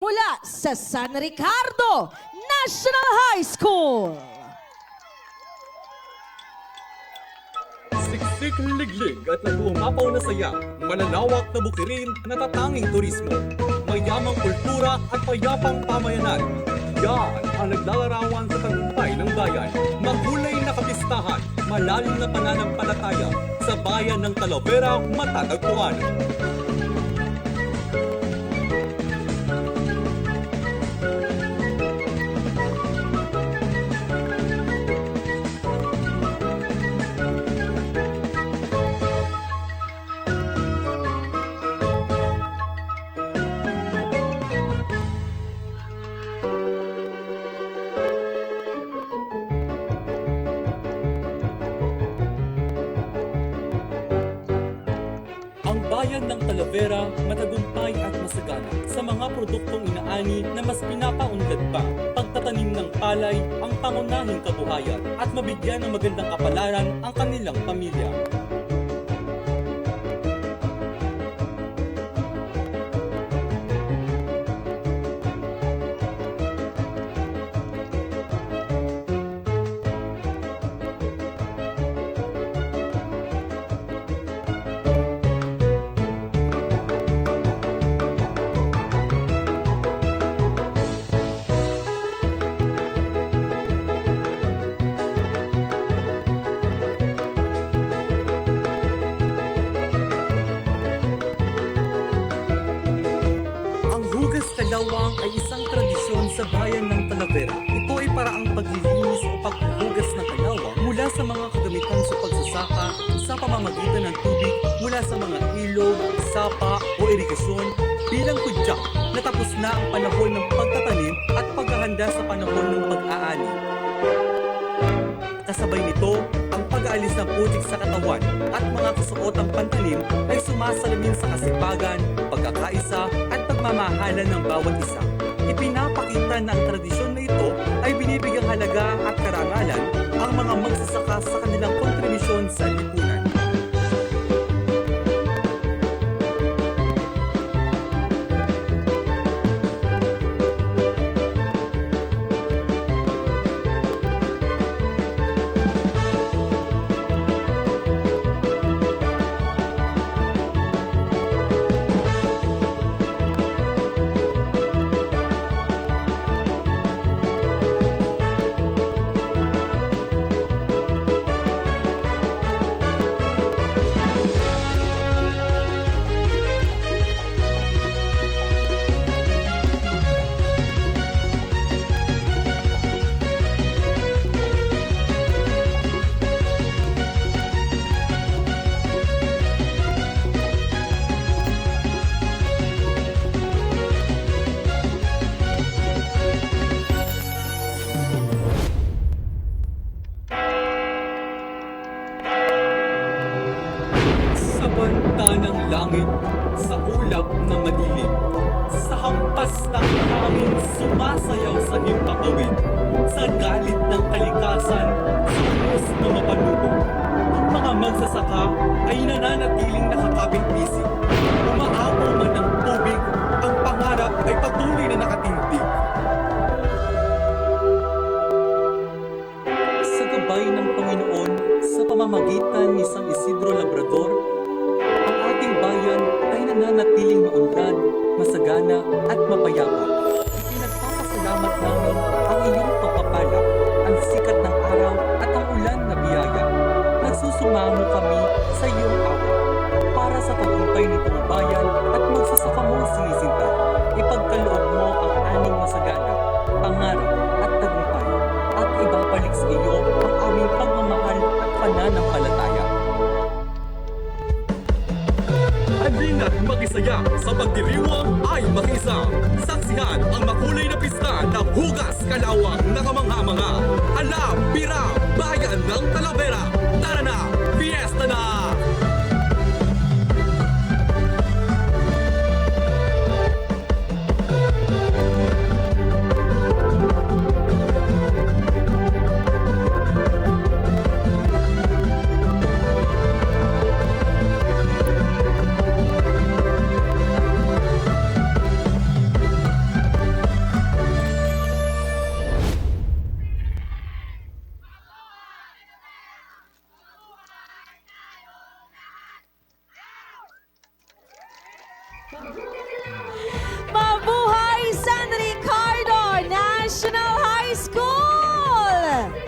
mula sa San Ricardo National High School. Siksik liglig at nag-uumapaw na saya, malalawak na bukirin, natatanging turismo, mayamang kultura at payapang pamayanan. Yan ang naglalarawan sa tagumpay ng bayan. Makulay na kapistahan, malalim na pananampalataya, sa bayan ng Talavera matatagpuan. Ang bayan ng Talavera matagumpay at masagana sa mga produktong inaani na mas pinapaunlad pa, pagtatanim ng palay ang pangunahing kabuhayan at mabigyan ng magandang kapalaran ang kanilang pamilya. Kalawang ay isang tradisyon sa bayan ng Talavera. Ito ay paraang paglilinis o paghuhugas ng kalawang mula sa mga kagamitan sa pagsasaka sa pamamagitan ng tubig mula sa mga ilog, sapa o irigasyon bilang kudyak na tapos na ang panahon ng pagtatanim at paghahanda sa panahon ng pag-aani. Kasabay nito, ang pag-aalis ng putik sa katawan at mga kasuotang pantanim ay sumasalamin sa kasipagan, pagkakaisa at pagmamahalan ng bawat isa. Ipinapakita na ang tradisyon na ito ay binibigyang halaga at karangalan ang mga magsasaka sa kanilang kontribusyon sa lipunan. Banta ng langit, sa ulap na madilim, sa hampas ng hangin sumasayaw sa himpapawid, sa galit ng kalikasan, sa unos na mapanubog. Ang mga magsasaka ay nananatiling nakakapit-isip. Umaapaw man ng tubig, ang pangarap ay patuloy na nakatindig. Sa gabay ng Panginoon, sa pamamagitan ni San Isidro Labrador, bayan ay nananatiling maunlad, masagana at mapayapa. Ipinagpapasalamat namin ang iyong pagpapala, ang sikat ng araw at ang ulan na biyaya. Nagsusumamo kami sa iyong awa para sa tagumpay nitong bayan at magsasaka mo sinisinta. Ipagkaloob mo ang aming masagana, pangarap at tagumpay at ibabalik sa iyo ang aming pagmamahal at pananampalataya. Halina't mag-isaya sa pagdiriwang ay makiisa. Saksihan ang makulay na pista ng hugas kalawang na kamangha-mangha. Hala, bira, bayan ng Talavera. Tara na, fiesta na! Mabuhay San Ricardo National High School!